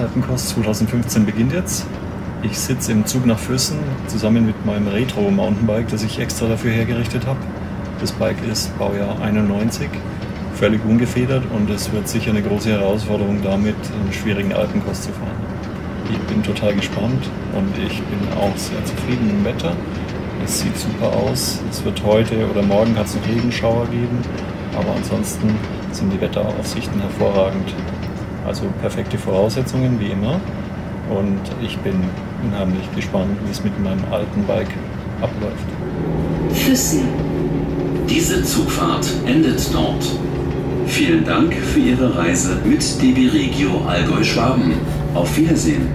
Alpencross 2015 beginnt jetzt. Ich sitze im Zug nach Füssen zusammen mit meinem Retro-Mountainbike, das ich extra dafür hergerichtet habe. Das Bike ist Baujahr 91, völlig ungefedert und es wird sicher eine große Herausforderung, damit einen schwierigen Alpencross zu fahren. Ich bin total gespannt und ich bin auch sehr zufrieden mit dem Wetter. Es sieht super aus. Es wird heute oder morgen hat es noch Regenschauer geben, aber ansonsten sind die Wetteraussichten hervorragend. Also perfekte Voraussetzungen wie immer und ich bin unheimlich gespannt, wie es mit meinem alten Bike abläuft. Füssen. Diese Zugfahrt endet dort. Vielen Dank für Ihre Reise mit DB Regio Allgäu-Schwaben. Auf Wiedersehen.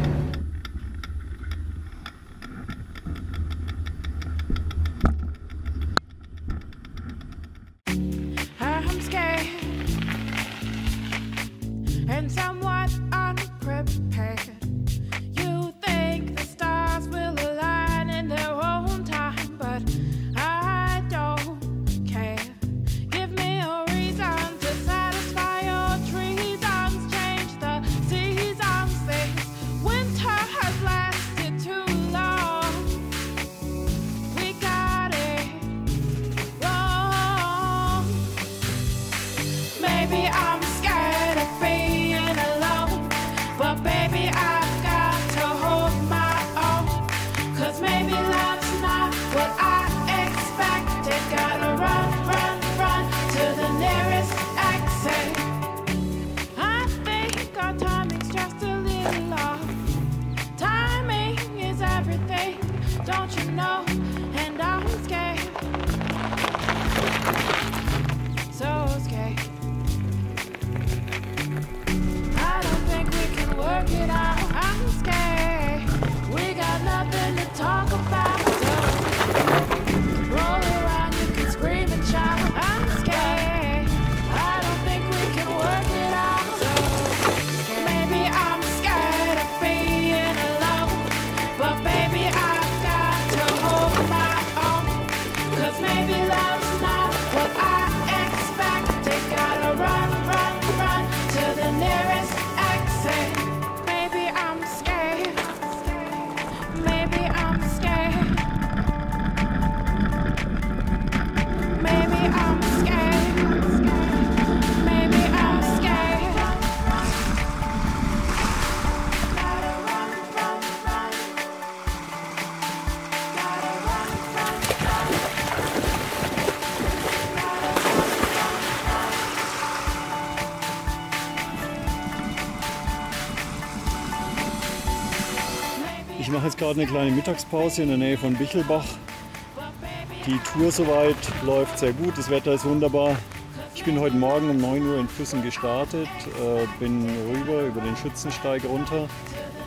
And somewhat unprepared. You think the stars will align in their own time, but I don't care. Give me a reason to satisfy your treasons. Change the seasons, things. Winter has lasted too long. We got it wrong. Maybe I'm scared of being alone, but baby I've got to hold my own. 'Cause maybe love's not what I expected. Gotta run, run, run to the nearest exit. I think our timing's just a little off. Timing is everything, don't you know? And I'm scared, so scared. I don't think we can work it out. I'm scared. We got nothing to talk about. So roll around, you can scream and shout. I'm scared. I don't think we can work it out. So maybe I'm scared of being alone, but baby I've got to hold my own. 'Cause maybe love's not what I expected. Gotta run, run, run to the nearest exit. Maybe I'm scared. Maybe I'm scared. Maybe I'm scared. Maybe I'm scared. Gotta run, run, run. Gotta run, run, run. Ich mache jetzt gerade eine kleine Mittagspause in der Nähe von Bichelbach. Die Tour soweit läuft sehr gut, das Wetter ist wunderbar. Ich bin heute Morgen um 9 Uhr in Füssen gestartet, bin rüber über den Schützensteig runter,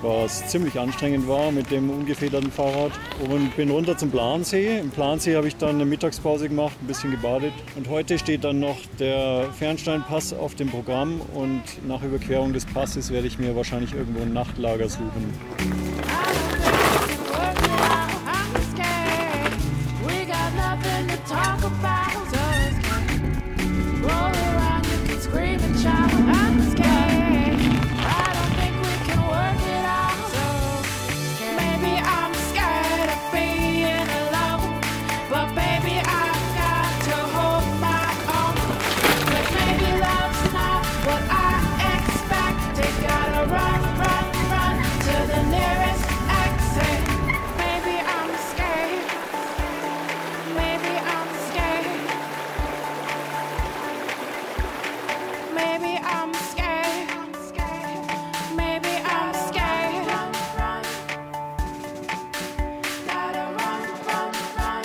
was ziemlich anstrengend war mit dem ungefederten Fahrrad, und bin runter zum Plansee. Im Plansee habe ich dann eine Mittagspause gemacht, ein bisschen gebadet, und heute steht dann noch der Fernsteinpass auf dem Programm, und nach Überquerung des Passes werde ich mir wahrscheinlich irgendwo ein Nachtlager suchen. Talk about us. Roll around, you can scream and shout. I'm scared. I don't think we can work it out. So maybe I'm scared of being alone, but baby I've got to hold my own. 'Cause maybe love's not what I expected. Gotta run, run, run to the nearest exit. Maybe I'm scared. Maybe I'm scared. Maybe I'm scared. Maybe I'm scared. Gotta run, run, run.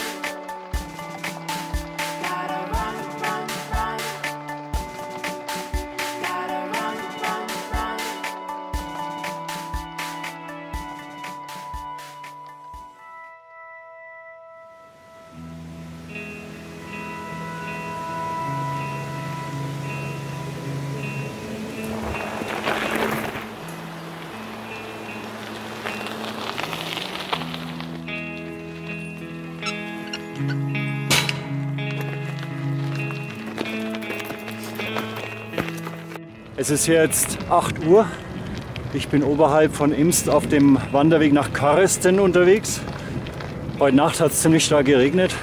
Gotta run, run, run. Gotta run, run, run. Es ist jetzt 8 Uhr. Ich bin oberhalb von Imst auf dem Wanderweg nach Karresten unterwegs. Heute Nacht hat es ziemlich stark geregnet.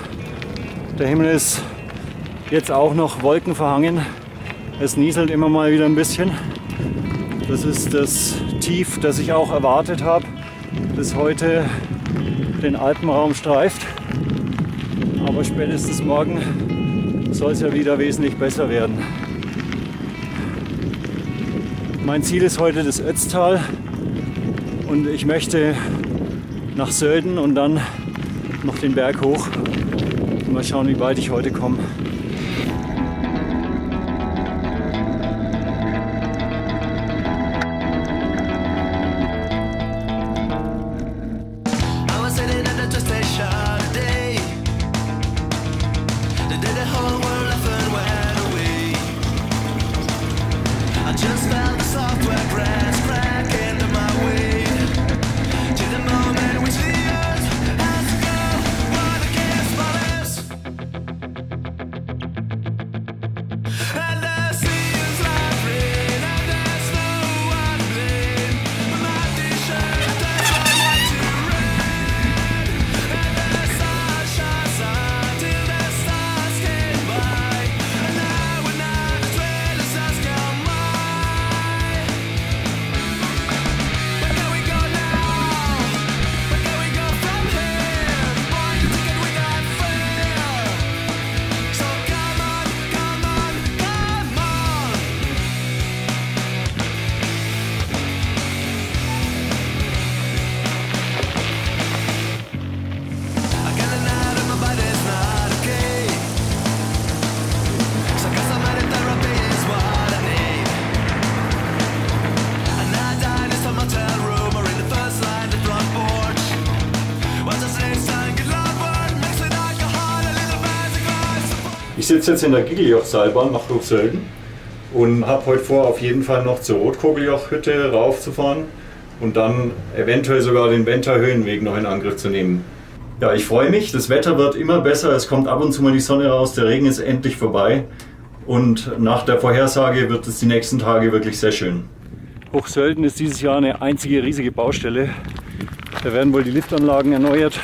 Der Himmel ist jetzt auch noch wolkenverhangen. Es nieselt immer mal wieder ein bisschen. Das ist das Tief, das ich auch erwartet habe, das heute den Alpenraum streift. Aber spätestens morgen soll es ja wieder wesentlich besser werden. Mein Ziel ist heute das Ötztal und ich möchte nach Sölden und dann noch den Berg hoch. Mal schauen, wie weit ich heute komme. Ich sitze jetzt in der Giggeljoch-Seilbahn nach Hochsölden und habe heute vor, auf jeden Fall noch zur Rotkogeljoch-Hütte raufzufahren und dann eventuell sogar den Benter Höhenweg noch in Angriff zu nehmen. Ja, ich freue mich, das Wetter wird immer besser, es kommt ab und zu mal die Sonne raus, der Regen ist endlich vorbei und nach der Vorhersage wird es die nächsten Tage wirklich sehr schön. Hochsölden ist dieses Jahr eine einzige riesige Baustelle. Da werden wohl die Liftanlagen erneuert,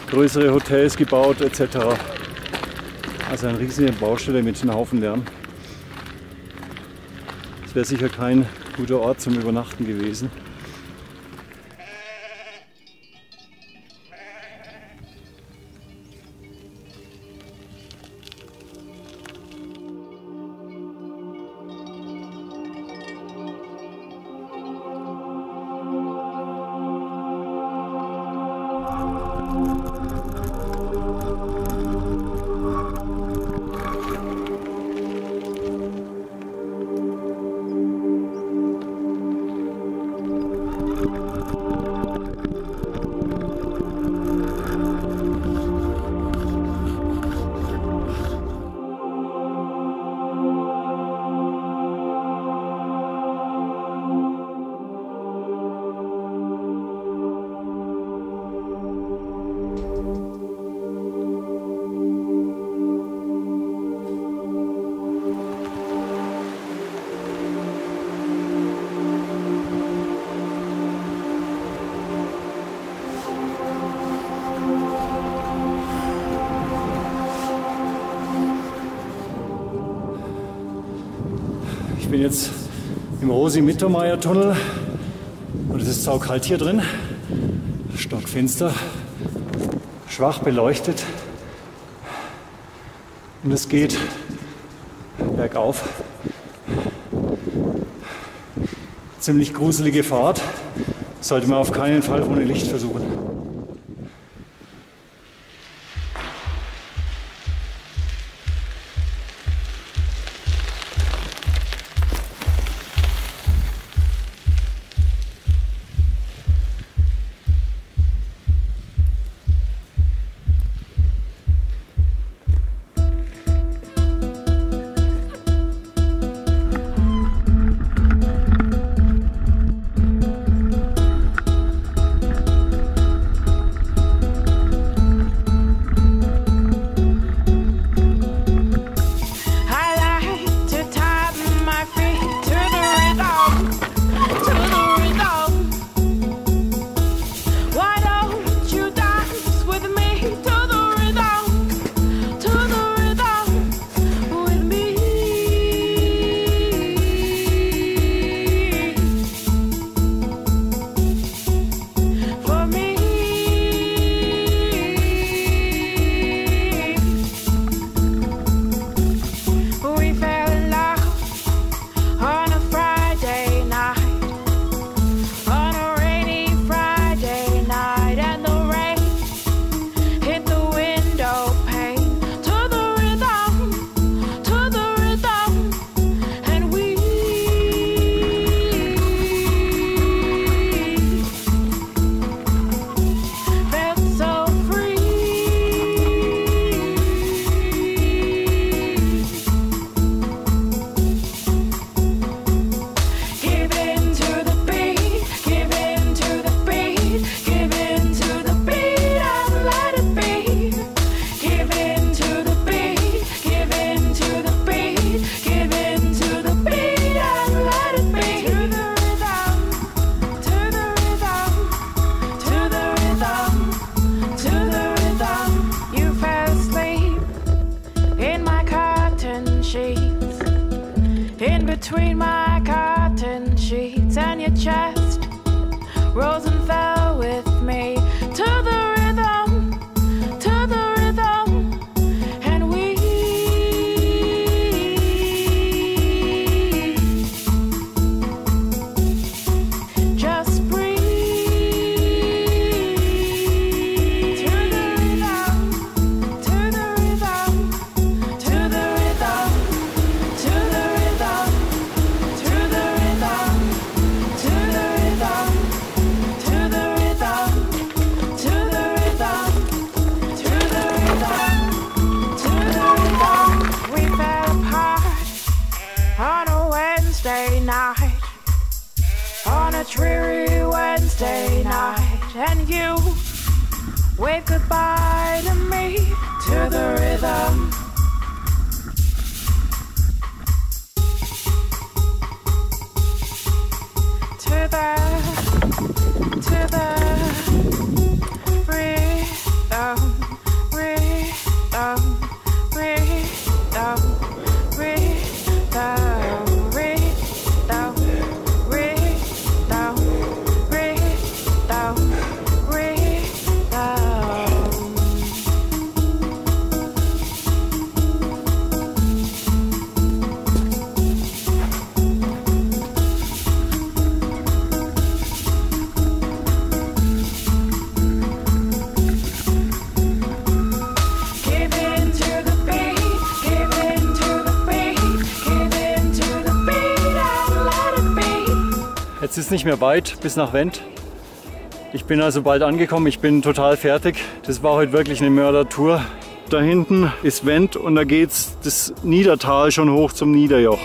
größere Hotels gebaut etc. Also eine riesige Baustelle mit einem Haufen Lärm. Es wäre sicher kein guter Ort zum Übernachten gewesen. Ich bin jetzt im Rosi-Mittermeier-Tunnel und es ist saukalt hier drin, stockfinster, schwach beleuchtet und es geht bergauf. Ziemlich gruselige Fahrt, sollte man auf keinen Fall ohne Licht versuchen. between my cotton sheets and your chest rose and fell with me to the rhythm, and we just breathe to the rhythm, to the rhythm, to the rhythm, to the rhythm, to the rhythm, to the rhythm, to the rhythm, to the rhythm, to the rhythm, to the rhythm. We fell apart on a Wednesday night, on a dreary Wednesday night, and you wave goodbye to me to the rhythm. To the rhythm, rhythm, rhythm, rhythm, rhythm, rhythm, rhythm, rhythm. Give in to the beat, give in to the beat, give in to the beat and let it be. Jetzt ist nicht mehr weit bis nach Wendt. Ich bin also bald angekommen, ich bin total fertig. Das war heute wirklich eine Mördertour. Da hinten ist Wendt und da geht's das Niedertal schon hoch zum Niederjoch.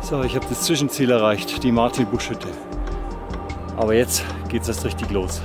So, ich habe das Zwischenziel erreicht, die Martinbusch-Hütte. Aber jetzt geht's erst richtig los.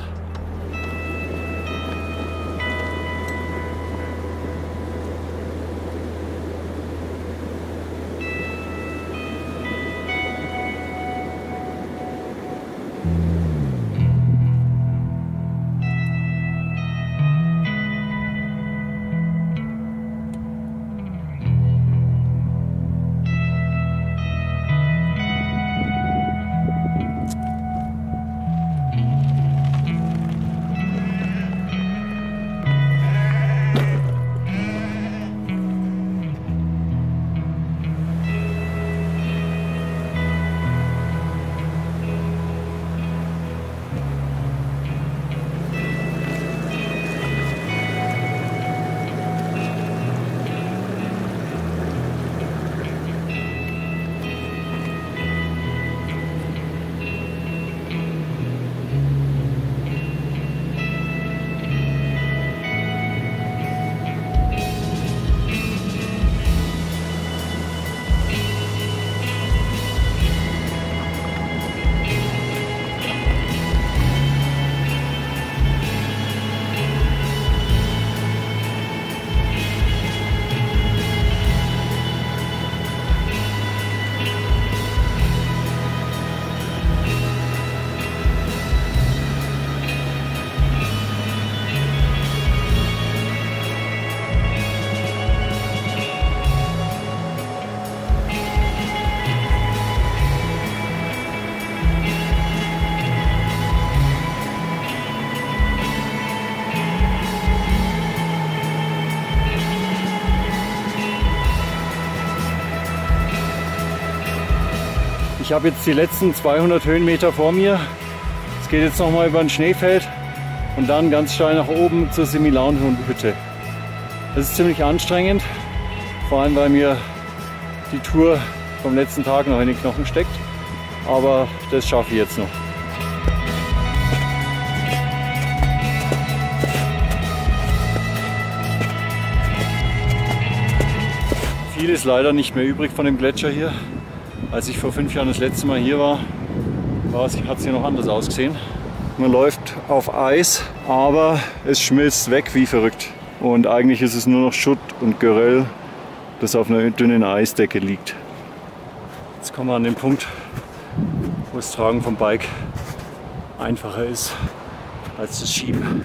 Ich habe jetzt die letzten 200 Höhenmeter vor mir. Es geht jetzt nochmal über ein Schneefeld und dann ganz steil nach oben zur Semilaunhütte. Das ist ziemlich anstrengend, vor allem weil mir die Tour vom letzten Tag noch in den Knochen steckt. Aber das schaffe ich jetzt noch. Viel ist leider nicht mehr übrig von dem Gletscher hier. Als ich vor 5 Jahren das letzte Mal hier war, hat es hier noch anders ausgesehen. Man läuft auf Eis, aber es schmilzt weg wie verrückt. Und eigentlich ist es nur noch Schutt und Geröll, das auf einer dünnen Eisdecke liegt. Jetzt kommen wir an den Punkt, wo das Tragen vom Bike einfacher ist als das Schieben.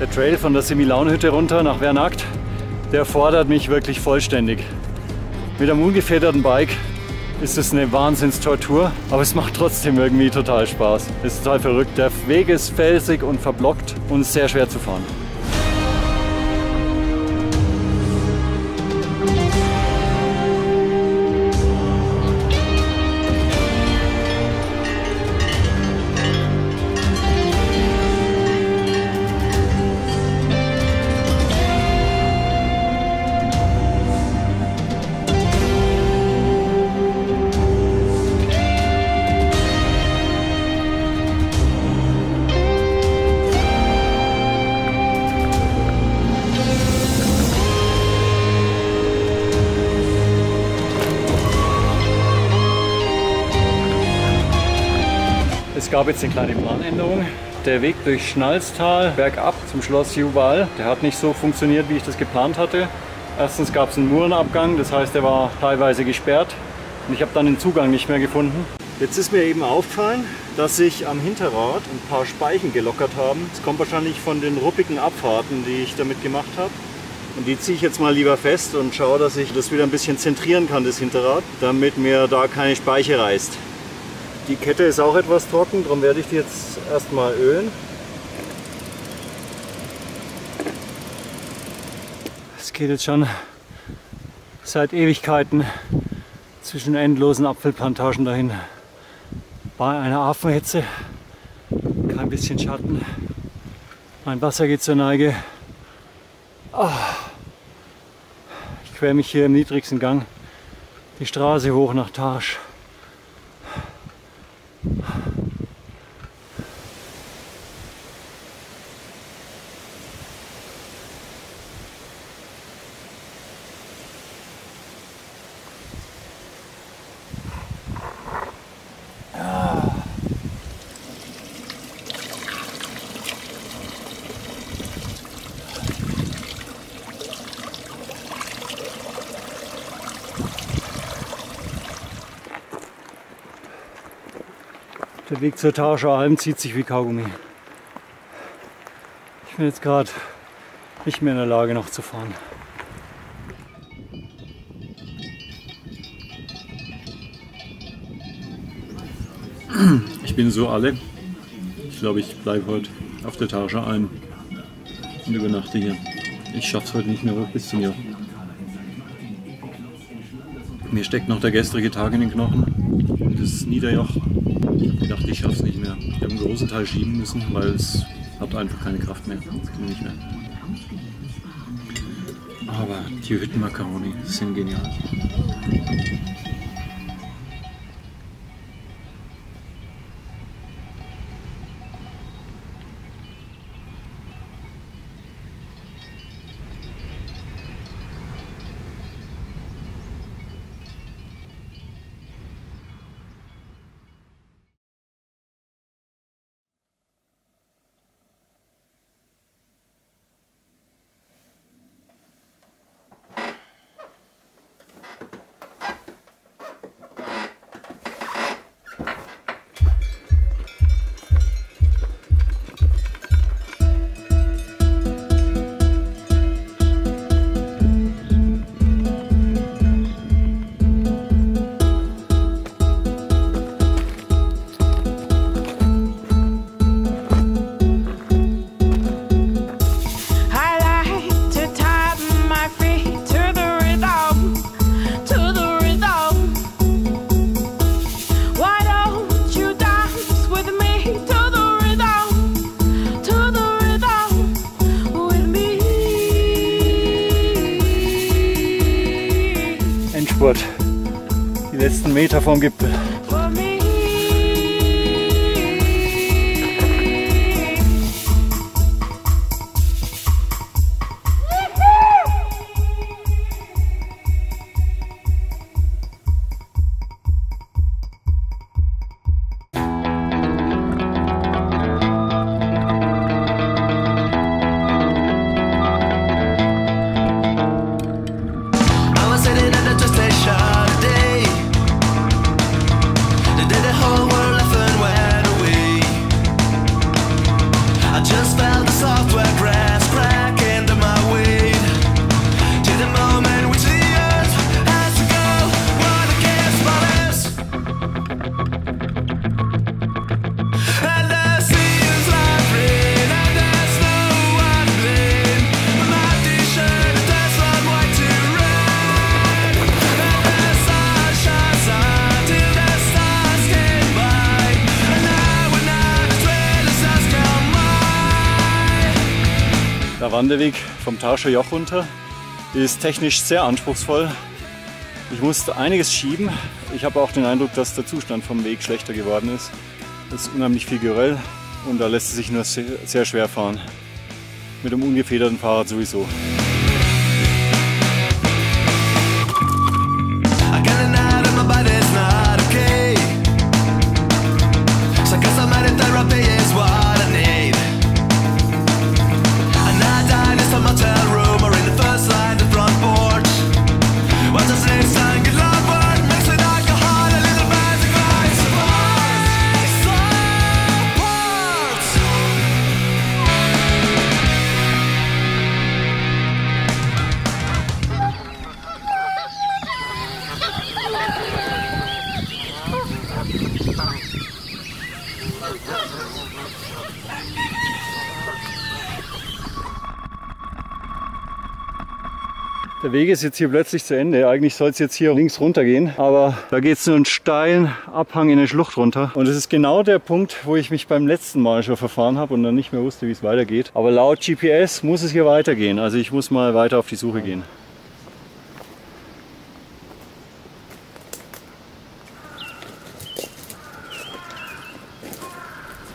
Der Trail von der Semilaunhütte runter nach Vernagt, der fordert mich wirklich vollständig. Mit einem ungefederten Bike ist es eine Wahnsinnstortur, aber es macht trotzdem irgendwie total Spaß. Es ist total verrückt. Der Weg ist felsig und verblockt und sehr schwer zu fahren. Es gab jetzt eine kleine Planänderung. Der Weg durch Schnalztal bergab zum Schloss Juval, der hat nicht so funktioniert, wie ich das geplant hatte. Erstens gab es einen Murenabgang, das heißt, der war teilweise gesperrt und ich habe dann den Zugang nicht mehr gefunden. Jetzt ist mir eben aufgefallen, dass sich am Hinterrad ein paar Speichen gelockert haben. Das kommt wahrscheinlich von den ruppigen Abfahrten, die ich damit gemacht habe. Und die ziehe ich jetzt mal lieber fest und schaue, dass ich das wieder ein bisschen zentrieren kann, das Hinterrad, damit mir da keine Speiche reißt. Die Kette ist auch etwas trocken, darum werde ich die jetzt erstmal ölen. Es geht jetzt schon seit Ewigkeiten zwischen endlosen Apfelplantagen dahin. Bei einer Affenhetze, kein bisschen Schatten, mein Wasser geht zur Neige. Ich quäle mich hier im niedrigsten Gang die Straße hoch nach Tarsch. Der Weg zur Tarscher Alm zieht sich wie Kaugummi. Ich bin jetzt gerade nicht mehr in der Lage noch zu fahren. Ich bin so alle. Ich glaube, ich bleibe heute auf der Tarscher Alm und übernachte hier. Ich schaffe es heute nicht mehr hoch bis zum Joch. Mir steckt noch der gestrige Tag in den Knochen. Das Niederjoch. Ich dachte, ich schaffe es nicht mehr. Ich habe einen großen Teil schieben müssen, weil es hat einfach keine Kraft mehr. Es ging nicht mehr. Aber die Hüttenmakaroni sind genial. Endspurt. Die letzten Meter vom Gipfel. Der Wanderweg vom Tarscher Joch runter ist technisch sehr anspruchsvoll. Ich musste einiges schieben. Ich habe auch den Eindruck, dass der Zustand vom Weg schlechter geworden ist. Es ist unheimlich viel Geröll und da lässt es sich nur sehr schwer fahren. Mit einem ungefederten Fahrrad sowieso. Der Weg ist jetzt hier plötzlich zu Ende. Eigentlich soll es jetzt hier links runter gehen, aber da geht es nur einen steilen Abhang in eine Schlucht runter. Und das ist genau der Punkt, wo ich mich beim letzten Mal schon verfahren habe und dann nicht mehr wusste, wie es weitergeht. Aber laut GPS muss es hier weitergehen. Also ich muss mal weiter auf die Suche gehen.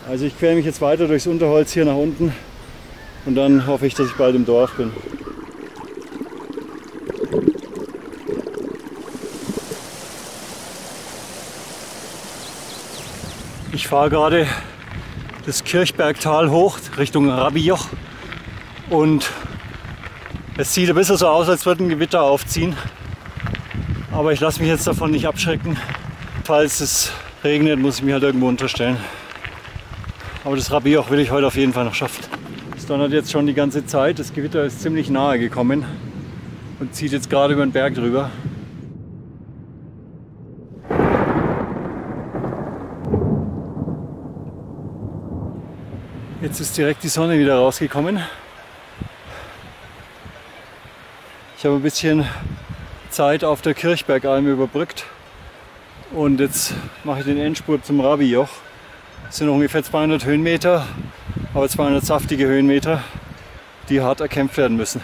Also ich quäle mich jetzt weiter durchs Unterholz hier nach unten und dann hoffe ich, dass ich bald im Dorf bin. Ich fahre gerade das Kirchbergtal hoch Richtung Rabijoch und es sieht ein bisschen so aus, als würde ein Gewitter aufziehen. Aber ich lasse mich jetzt davon nicht abschrecken. Falls es regnet, muss ich mich halt irgendwo unterstellen. Aber das Rabijoch will ich heute auf jeden Fall noch schaffen. Es donnert jetzt schon die ganze Zeit. Das Gewitter ist ziemlich nahe gekommen und zieht jetzt gerade über den Berg drüber. Jetzt ist direkt die Sonne wieder rausgekommen. Ich habe ein bisschen Zeit auf der Kirchbergalm überbrückt und jetzt mache ich den Endspurt zum Rabijoch. Das sind ungefähr 200 Höhenmeter, aber 200 saftige Höhenmeter, die hart erkämpft werden müssen.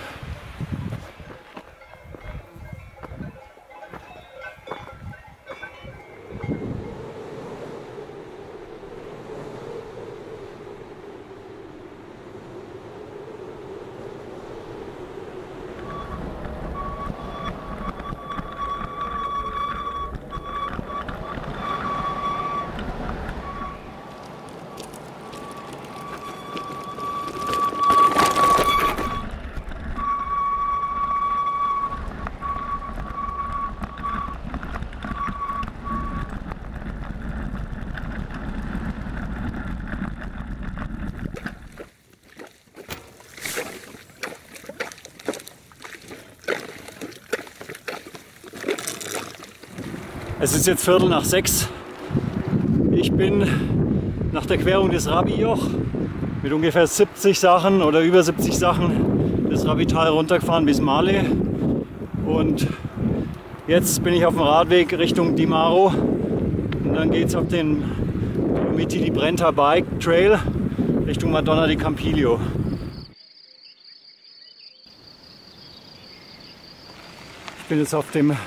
Es ist jetzt 5:45. Ich bin nach der Querung des Rabijoch mit ungefähr 70 Sachen oder über 70 Sachen das Rabital runtergefahren bis Male. Und jetzt bin ich auf dem Radweg Richtung Dimaro. Und dann geht es auf den Dolomiti di Brenta Bike Trail Richtung Madonna di Campiglio. Ich bin jetzt auf dem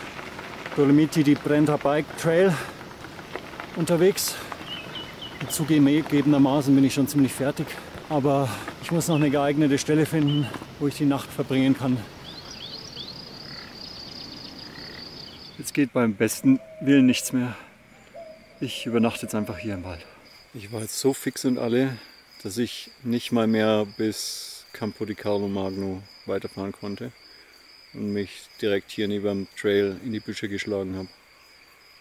Dolomiti di Brenta Bike Trail unterwegs. Zugegebenermaßen bin ich schon ziemlich fertig, aber ich muss noch eine geeignete Stelle finden, wo ich die Nacht verbringen kann. Jetzt geht beim besten Willen nichts mehr. Ich übernachte jetzt einfach hier im Wald. Ich war jetzt so fix und alle, dass ich nicht mal mehr bis Campo di Carlo Magno weiterfahren konnte und mich direkt hier neben dem Trail in die Büsche geschlagen habe.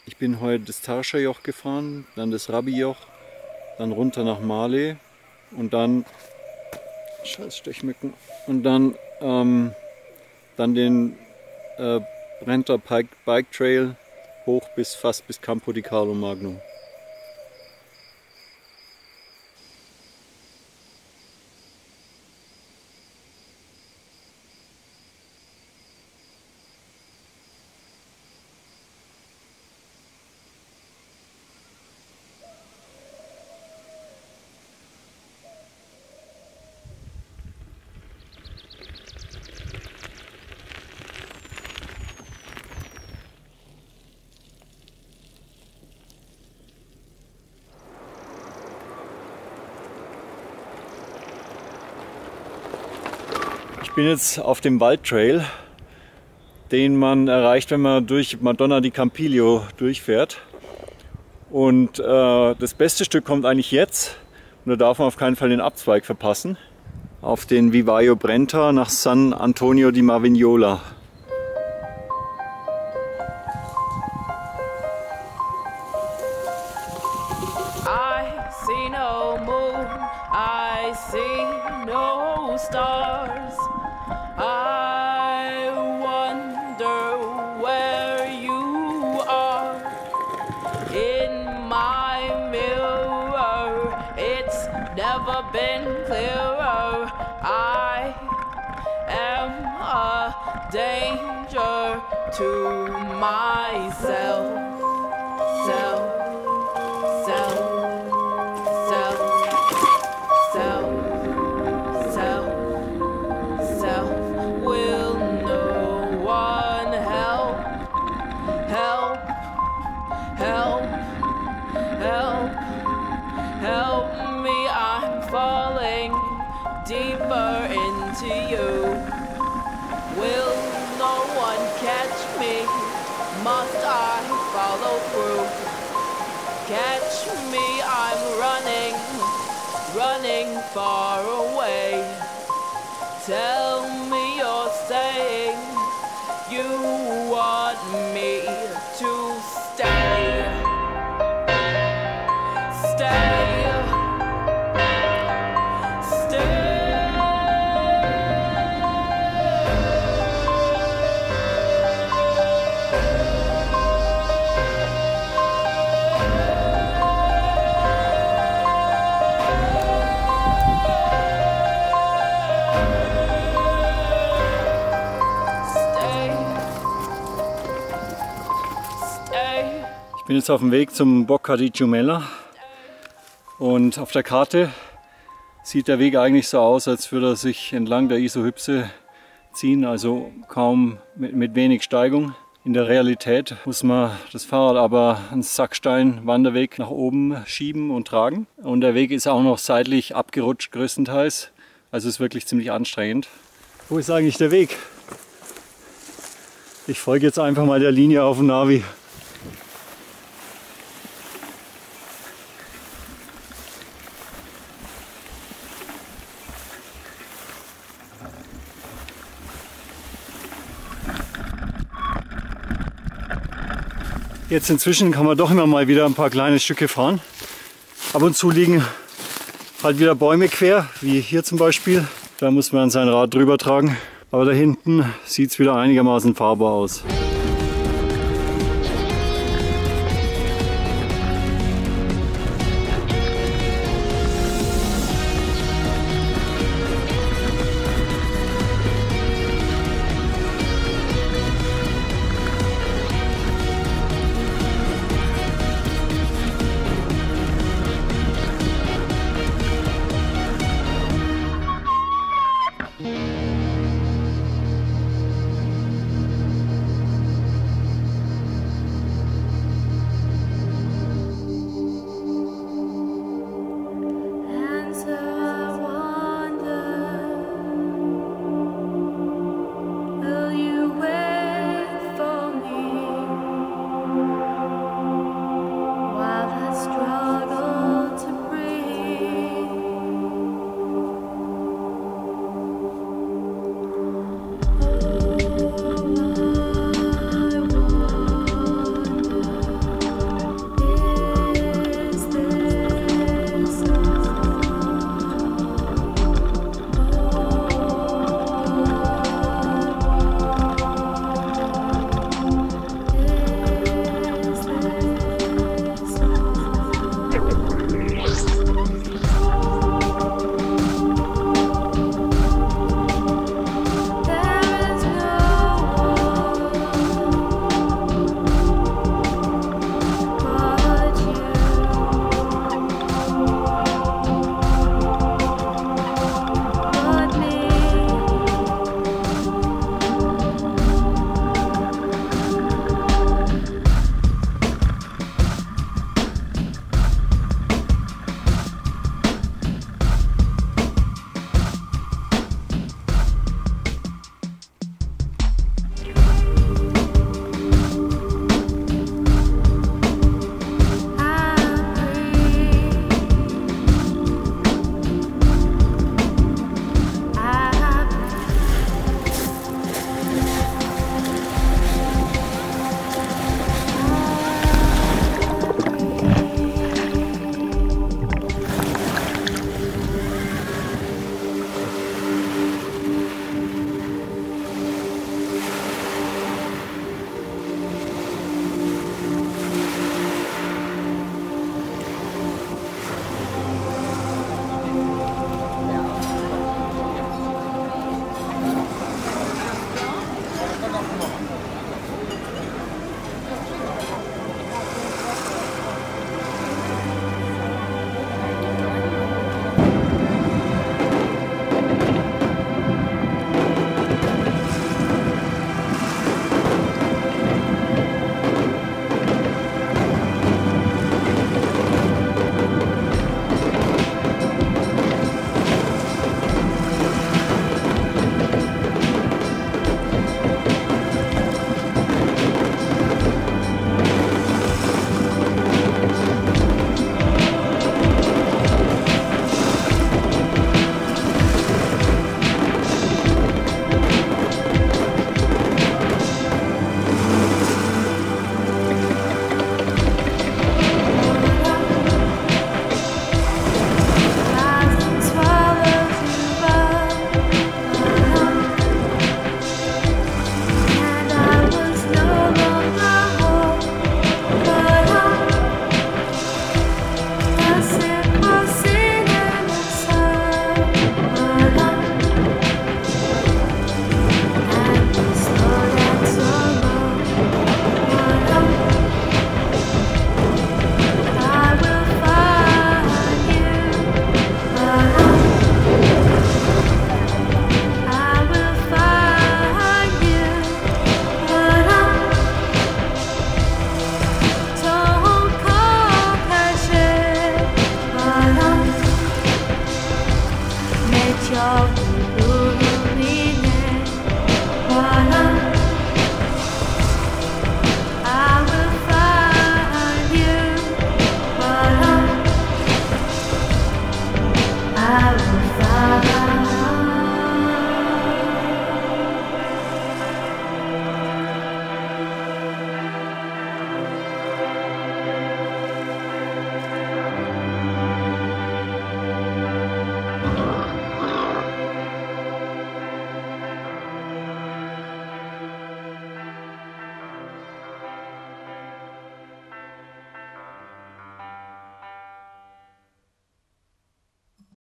Ich bin heute das Tarscha-Joch gefahren, dann das Rabijoch, dann runter nach Male und dann scheiß Stechmücken und dann den Brenta Bike Trail hoch fast bis Campo di Carlo Magno. Ich bin jetzt auf dem Waldtrail, den man erreicht, wenn man durch Madonna di Campiglio durchfährt. Und das beste Stück kommt eigentlich jetzt. Und da darf man auf keinen Fall den Abzweig verpassen. Auf den Vivaio Brenta nach San Antonio di Marvignola. I see no moon, I see no stars. I wonder where you are. In my mirror, it's never been clearer. I am a danger to myself. Will no one help me, I'm falling deeper into you. Will no one catch me? Must I follow through? Catch me, I'm running far away. Tell me you're saying you want me to stay. Ich bin jetzt auf dem Weg zum Bocca di Jumella und auf der Karte sieht der Weg eigentlich so aus, als würde er sich entlang der Isohypse ziehen, also kaum mit wenig Steigung. In der Realität muss man das Fahrrad aber einen Sackstein-Wanderweg nach oben schieben und tragen. Und der Weg ist auch noch seitlich abgerutscht größtenteils, also ist wirklich ziemlich anstrengend. Wo ist eigentlich der Weg? Ich folge jetzt einfach mal der Linie auf dem Navi. Jetzt inzwischen kann man doch immer mal wieder ein paar kleine Stücke fahren. Ab und zu liegen halt wieder Bäume quer, wie hier zum Beispiel. Da muss man sein Rad drüber tragen. Aber da hinten sieht es wieder einigermaßen fahrbar aus.